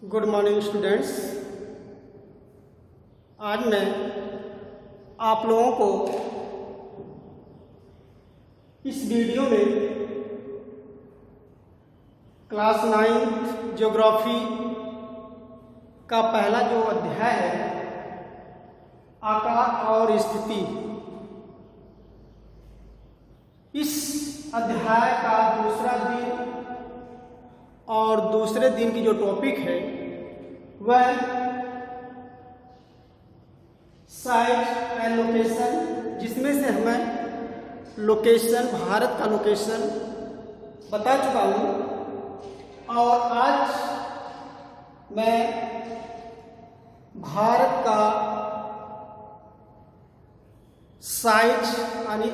Good morning students. आज मैं आप लोगों को इस वीडियो में क्लास 9 ज्योग्राफी का पहला जो अध्याय है आकार और स्थिति, इस अध्याय का दूसरा दिन और दूसरे दिन की जो टॉपिक है वह साइट एंड लोकेशन, जिसमें से हमें लोकेशन, भारत का लोकेशन बता चुका हूँ। और आज मैं भारत का साइज यानी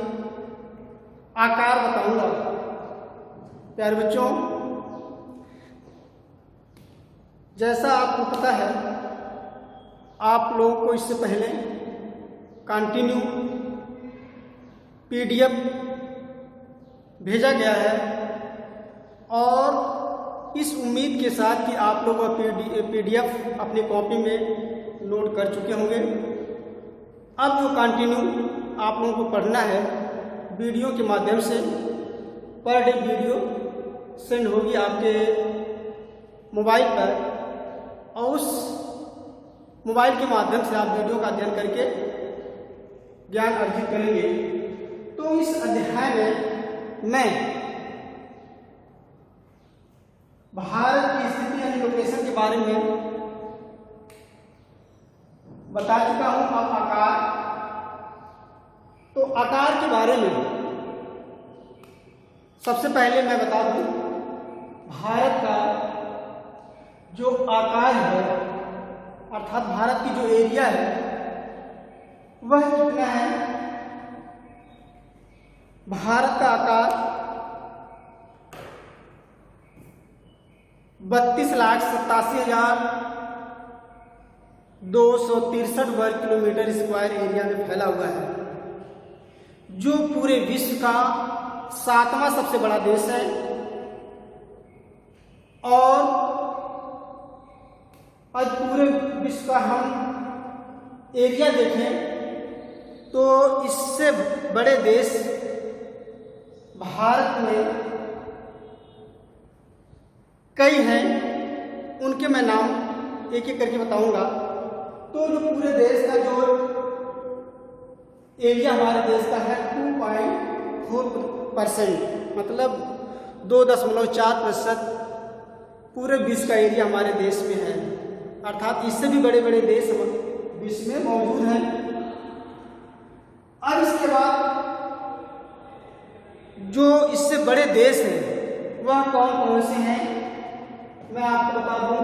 आकार बताऊंगा। प्यारे बच्चों, जैसा आपको पता है, आप लोगों को इससे पहले कंटिन्यू पीडीएफ भेजा गया है और इस उम्मीद के साथ कि आप लोग पीडीएफ अपनी कॉपी में नोट कर चुके होंगे। अब जो कंटिन्यू आप लोगों को पढ़ना है वीडियो के माध्यम से, पर डे वीडियो सेंड होगी आपके मोबाइल पर और उस मोबाइल के माध्यम से आप वीडियो का अध्ययन करके ज्ञान अर्जित करेंगे। तो इस अध्याय में मैं भारत की स्थिति यानी लोकेशन के बारे में बता चुका हूं। अब आकार, तो आकार के बारे में सबसे पहले मैं बता दूं, भारत का जो आकार है अर्थात भारत की जो एरिया है वह कितना है। भारत का आकार 32,87,263 वर्ग किलोमीटर स्क्वायर एरिया में फैला हुआ है, जो पूरे विश्व का 7वां सबसे बड़ा देश है। और आज पूरे विश्व का हम एरिया देखें तो इससे बड़े देश भारत में कई हैं, उनके मैं नाम एक एक करके बताऊंगा। तो जो पूरे देश का जो एरिया हमारे देश का है 2.4%, मतलब 2.4% पूरे विश्व का एरिया हमारे देश में है। अर्थात इससे भी बड़े बड़े देश विश्व में मौजूद हैं। अब इसके बाद जो इससे बड़े देश हैं वह कौन कौन से हैं मैं आपको बता दूं।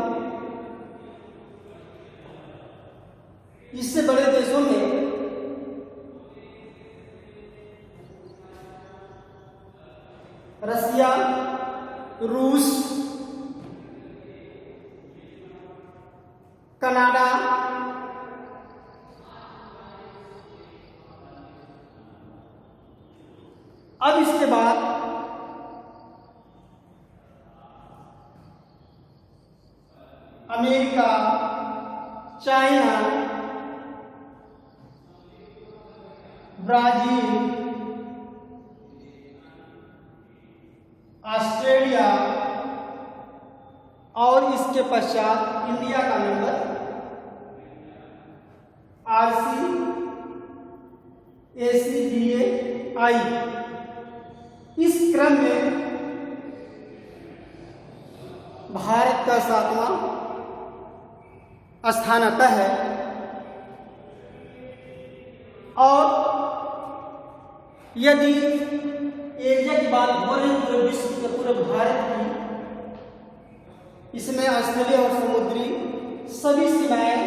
इससे बड़े देशों में रसिया, रूस, कनाडा, अब इसके बाद अमेरिका, चाइना, ब्राजील, ऑस्ट्रेलिया और इसके पश्चात इंडिया का नंबर RCACDAI। इस क्रम में भारत का 7वां स्थान आता है। और यदि एरिया की बात हो रही पूरे विश्व के पूरे भारत की, इसमें स्थलीय और समुद्री सभी सीमाएं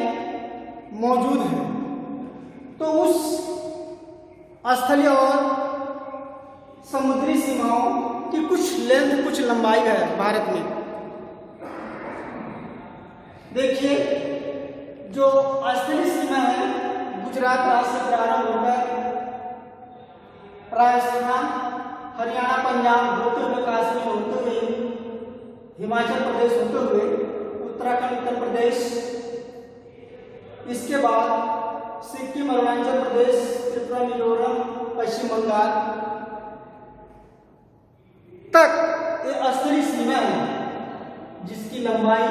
मौजूद हैं। तो उस स्थलीय और समुद्री सीमाओं की कुछ लेंथ, कुछ लंबाई है भारत में। देखिए, जो स्थलीय सीमा है गुजरात राज्य से प्रारंभ होकर राजस्थान, हरियाणा, पंजाब होते हुए, कश्मीर होते हुए, हिमाचल प्रदेश होते हुए उत्तराखंड उत्तर प्रदेश, इसके बाद सिक्किम अरुणाचल प्रदेश, त्रिपुरा मिजोरम पश्चिम बंगाल तक ये अस्थलीय सीमा है, जिसकी लंबाई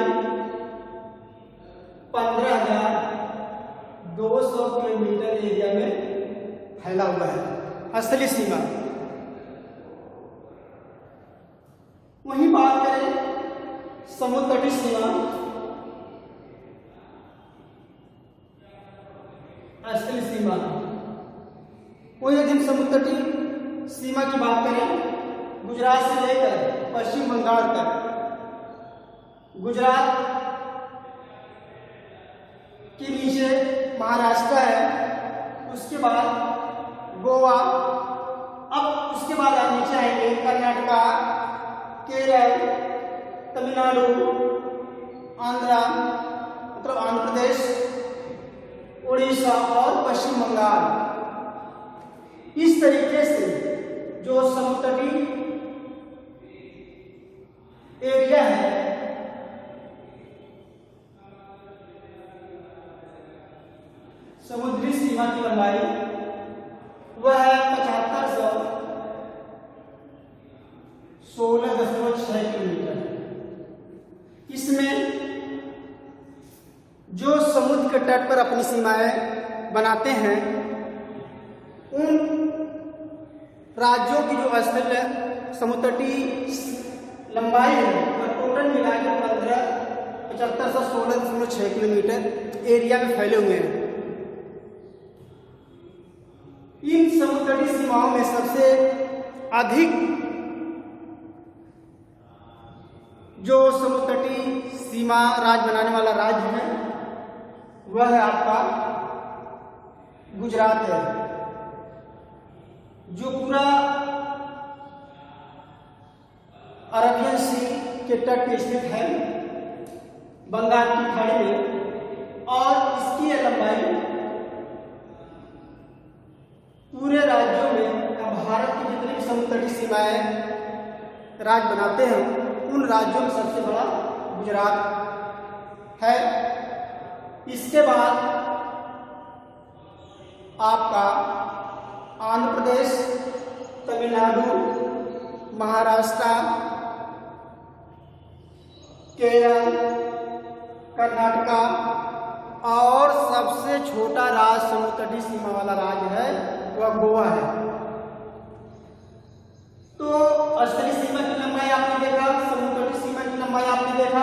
15,200 किलोमीटर एरिया में फैला हुआ है, अस्थलीय सीमा। वहीं बात करें समुद्र तटीय सीमा, अस्थलीय सीमा, वही यदि हम समुद्र तटीय सीमा की बात करें, गुजरात से लेकर पश्चिम बंगाल तक, गुजरात के नीचे महाराष्ट्र है, उसके बाद गोवा, अब उसके बाद आप नीचे आएंगे कर्नाटका, केरल, तमिलनाडु, आंध्र प्रदेश, उड़ीसा और पश्चिम बंगाल। इस तरीके से जो समुद्र तटीय एरिया है, समुद्री सीमा की लंबाई वह है 7516.6 किलोमीटर। इसमें जो समुद्र के तट पर अपनी सीमाएं बनाते हैं, उन राज्यों की जो अस्थलीय समुद्र तटीय लंबाई है वह टोटल मिलाकर 7516.6 किलोमीटर एरिया में फैले हुए हैं। इन समुद्र तटीय सीमाओं में सबसे अधिक जो समुद्र तटीय सीमा राज्य बनाने वाला राज्य है वह है आपका गुजरात है, जो पूरा अरबियन सी के तट पे स्थित है, बंगाल की खाड़ी में, और इसकी लंबाई पूरे राज्यों में, भारत की जितनी भी समुद्र तटीय सीमाएं राज्य बनाते हैं, उन राज्यों में सबसे बड़ा गुजरात है। इसके बाद आपका आंध्र प्रदेश, तमिलनाडु, महाराष्ट्र, केरल, कर्नाटका और सबसे छोटा राज्य समुद्र तटीय सीमा वाला राज्य है वह गोवा है। तो अस्थलीय सीमा की लंबाई आपने देखा, समुद्र तटीय सीमा की लंबाई आपने देखा।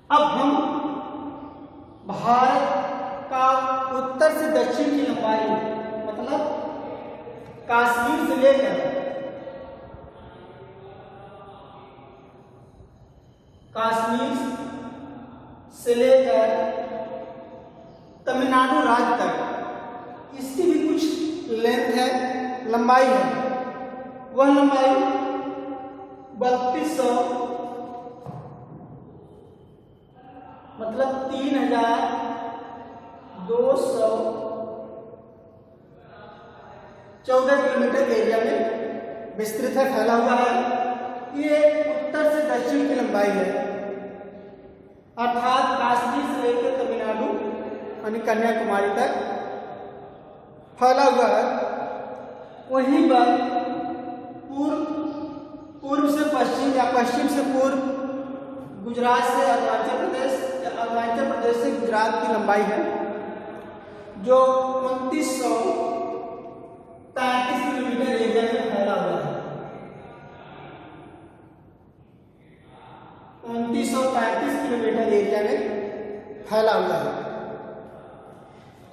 अब हम भारत का उत्तर से दक्षिण की लंबाई, मतलब कश्मीर से लेकर तमिलनाडु राज्य तक, इसकी भी कुछ लेंथ है, लंबाई है। वह लंबाई 3200 मतलब 3214 किलोमीटर एरिया में विस्तृत है, फैला हुआ है। ये उत्तर से दक्षिण की लंबाई है, अर्थात कश्मीर से लेकर तमिलनाडु यानी कन्याकुमारी तक फैला हुआ है। वहीं पर पूर्व से पश्चिम या पश्चिम से पूर्व गुजरात से अरुणाचल प्रदेश या अरुणाचल प्रदेश से गुजरात की लंबाई है, जो 2933 किलोमीटर एरिया में फैला हुआ है। 2933 किलोमीटर एरिया में फैला हुआ है।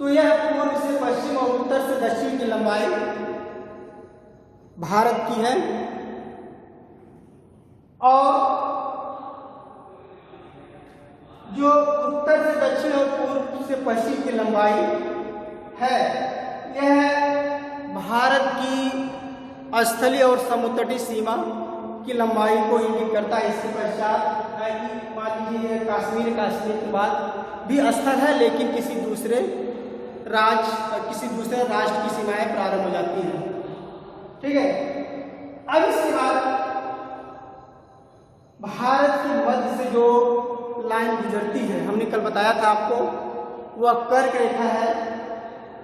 तो यह पूर्व से पश्चिम और उत्तर से दक्षिण की लंबाई भारत की है। और जो उत्तर से दक्षिण और पूर्व से पश्चिम की लंबाई है, यह भारत की स्थलीय और समुद्र तटीय सीमा की लंबाई को इंगित करता है। इसके पश्चात मान लीजिए कश्मीर के बाद भी स्थल है, लेकिन किसी दूसरे राष्ट्र की सीमाएं प्रारंभ हो जाती हैं। ठीक है। अब इसके बाद भारत के मध्य से जो लाइन गुजरती है, हमने कल बताया था आपको, वह कर्क रेखा है,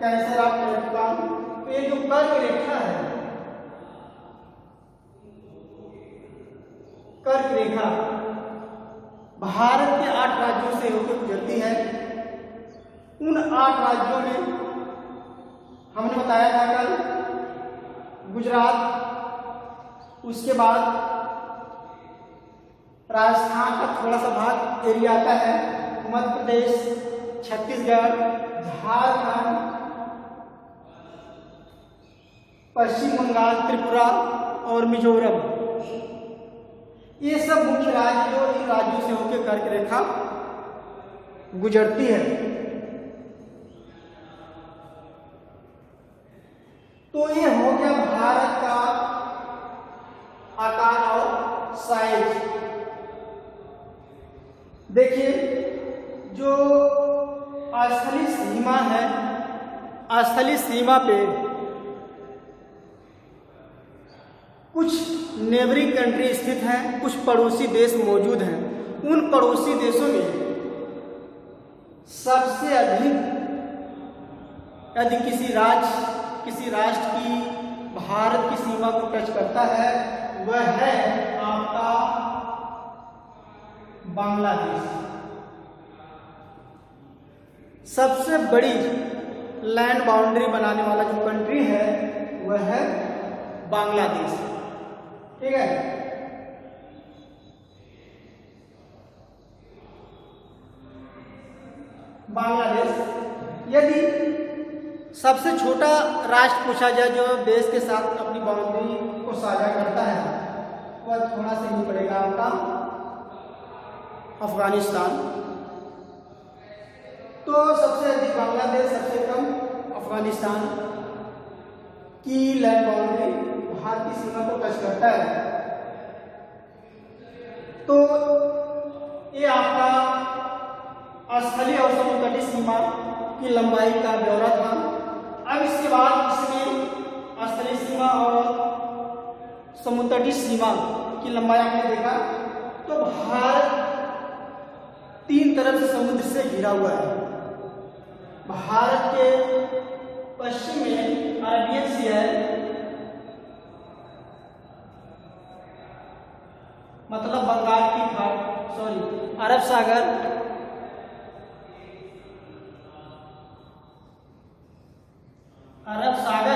कैंसर ऑफ कैप्रिकॉर्न। तो ये जो कर्क रेखा है, कर्क रेखा भारत के 8 राज्यों से होकर गुजरती है। उन 8 राज्यों में हमने बताया था कल गुजरात, उसके बाद राजस्थान का थोड़ा सा भाग एरिया आता है, मध्य प्रदेश, छत्तीसगढ़, झारखंड, पश्चिम बंगाल, त्रिपुरा और मिजोरम। ये सब मुख्य राज्य जो इन राज्यों से होकर कर्क रेखा गुजरती है। तो ये हो गया भारत का आकार और साइज। देखिए, जो स्थलीय सीमा है, स्थलीय सीमा पे कुछ नेबरिंग कंट्री स्थित हैं, कुछ पड़ोसी देश मौजूद हैं। उन पड़ोसी देशों में सबसे अधिक यदि किसी राष्ट्र की भारत की सीमा को टच करता है, वह है आपका बांग्लादेश। सबसे बड़ी लैंड बाउंड्री बनाने वाला जो कंट्री है वह है बांग्लादेश। ठीक है, बांग्लादेश। यदि सबसे छोटा राष्ट्र पूछा जाए जो देश के साथ अपनी बाउंड्री को साझा करता है, वह थोड़ा सा ही पड़ेगा आपका अफगानिस्तान। तो सबसे अधिक बांग्लादेश, सबसे कम अफगानिस्तान की लैंड बाउंड्री भारत की सीमा को टच करता है। तो ये आपका स्थलीय और समुद्र तटीय सीमा की लंबाई का ब्यौरा था। अब इसके बाद इसमें स्थलीय सीमा और समुद्र तटीय सीमा की लंबाई आपने देखा। तो भारत 3 तरफ से समुद्र से घिरा हुआ है। भारत के पश्चिम में अरेबियन सी है, मतलब बंगाल की खाड़ी, अरब सागर,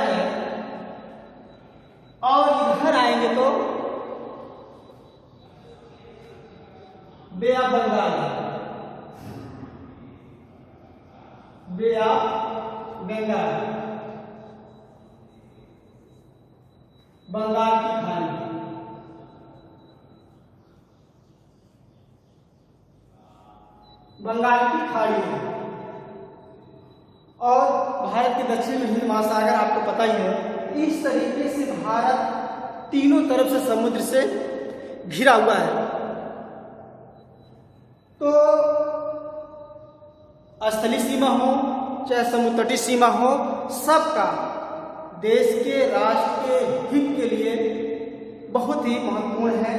है। और इधर आएंगे तो Bay of Bengal, Bay of Bengal, Bengal की खाड़ी। बंगाल की खाड़ी है। और भारत के दक्षिण में हिंद महासागर आपको पता ही है। इस तरीके से भारत तीनों तरफ से समुद्र से घिरा हुआ है। तो स्थलीय सीमा हो चाहे समुद्र तटीय सीमा हो, सबका देश के राष्ट्र के हित के लिए बहुत ही महत्वपूर्ण है,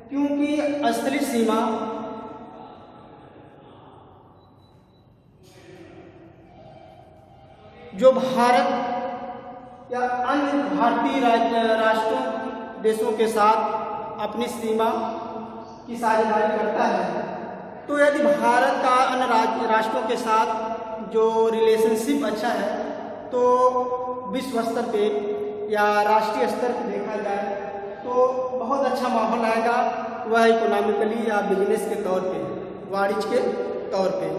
क्योंकि स्थलीय सीमा जो भारत या अन्य भारतीय राष्ट्रों देशों के साथ अपनी सीमा की साझेदारी करता है। तो यदि भारत का अन्य राष्ट्रों के साथ जो रिलेशनशिप अच्छा है, तो विश्व स्तर पे या राष्ट्रीय स्तर पे देखा जाए तो बहुत अच्छा माहौल आएगा, वह इकोनॉमिकली या बिजनेस के तौर पे, वाणिज्य के तौर पे।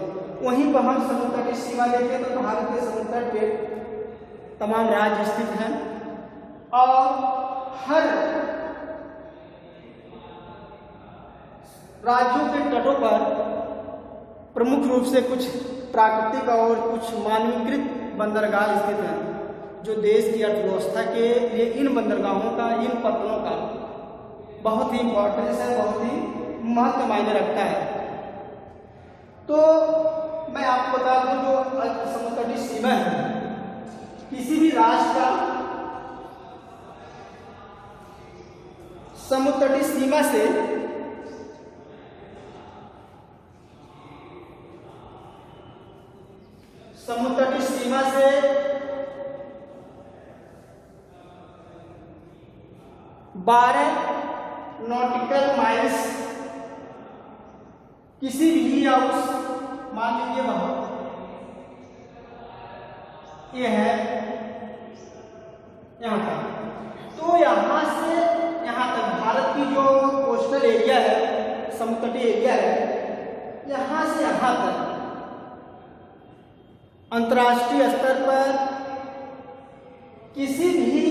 वहीं पर हम समुद्र तटीय सीमा देखें तो भारत के समुद्र तट पे तमाम राज्य स्थित हैं और हर राज्यों के तटों पर प्रमुख रूप से कुछ प्राकृतिक और कुछ मानवीकृत बंदरगाह स्थित हैं, जो देश की अर्थव्यवस्था के लिए इन बंदरगाहों का, इन पत्तनों का बहुत ही इम्पोर्टेंस है, बहुत ही महत्व मायने रखता है। तो मैं आपको बता दूं, जो समुद्र तटीय सीमा है, किसी भी राष्ट्र का समुद्र तटीय सीमा से समुद्र तटीय सीमा से 12 नॉटिकल माइल्स किसी भी हाउस, मान लीजिए वहां ये है यहां तक, तो यहां से यहां तक भारत की जो कोस्टल एरिया है, समुद्र तटीय एरिया है, यहां से यहां तक अंतर्राष्ट्रीय स्तर पर किसी भी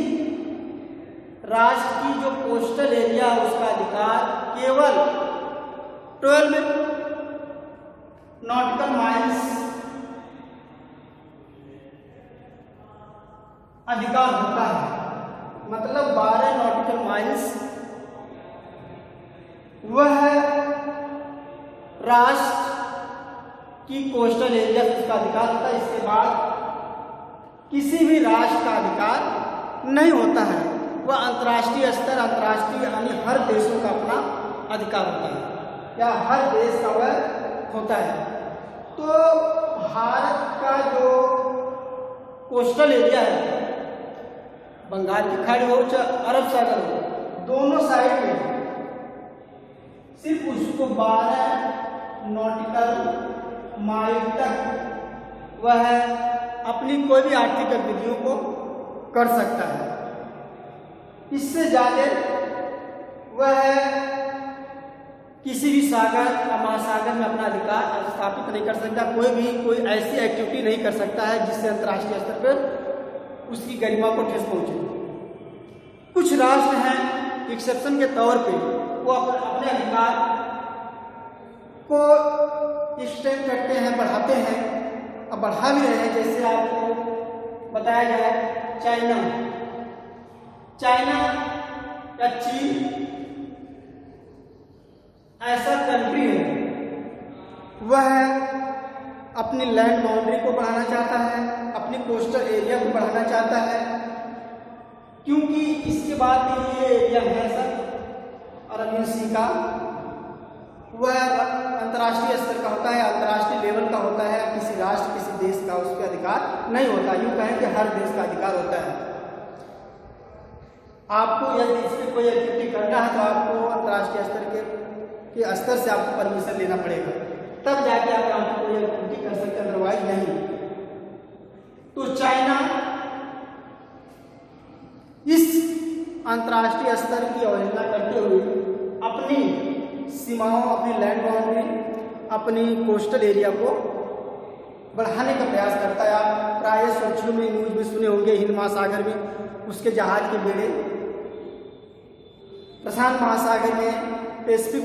राष्ट्र की जो कोस्टल एरिया उसका अधिकार केवल 12 नॉटिकल माइल्स अधिकार होता है। मतलब 12 नॉटिकल माइल्स वह राष्ट्र की कोस्टल एरिया से उसका अधिकार होता है। इसके बाद किसी भी राष्ट्र का अधिकार नहीं होता है। वह अंतर्राष्ट्रीय स्तर, अंतर्राष्ट्रीय यानी हर देशों का अपना अधिकार होता है या हर देश का वह होता है। तो भारत का जो कोस्टल एरिया है, बंगाल की खाड़ी हो चाहे अरब सागर हो, दोनों साइड में सिर्फ उसको 12 नॉटिकल माइल तक वह अपनी कोई भी आर्थिक गतिविधियों को कर सकता है। इससे ज़्यादा वह किसी भी सागर या महासागर में अपना अधिकार स्थापित नहीं कर सकता। कोई ऐसी एक्टिविटी नहीं कर सकता है जिससे अंतर्राष्ट्रीय स्तर पर उसकी गरिमा को ठेस पहुंचे। कुछ राष्ट्र हैं एक्सेप्शन के तौर पे, वो अपने अधिकार को एक्सटेंड करते हैं, बढ़ाते हैं और बढ़ा भी रहे हैं। जैसे आपको बताया जाए चाइना या चीन ऐसा कंट्री है, वह अपनी लैंड बाउंड्री को बढ़ाना चाहता है, अपनी कोस्टल एरिया को बढ़ाना चाहता है, क्योंकि इसके बाद ये एरिया है सर अरबियन सी का, वह अंतर्राष्ट्रीय स्तर का होता है, अंतर्राष्ट्रीय लेवल का होता है। किसी राष्ट्र, किसी देश का उस पर अधिकार नहीं होता। यूँ कहें कि हर देश का अधिकार होता है। आपको यदि इस पर कोई एक्टिविटी करना है तो आपको अंतर्राष्ट्रीय स्तर के स्तर से आपको परमिशन लेना पड़ेगा, तब जाके आप कोई एक्टिविटी कर सकते हैं, अदरवाइज नहीं। तो चाइना इस अंतर्राष्ट्रीय स्तर की अवहेलना करते हुए अपनी सीमाओं, अपनी लैंड बाउंड्री, अपनी कोस्टल एरिया को बढ़ाने का प्रयास करता है। आप प्राय सोचियों में, न्यूज में सुने होंगे, हिंद महासागर में उसके जहाज के बेड़े, प्रशांत महासागर में पैसिफिक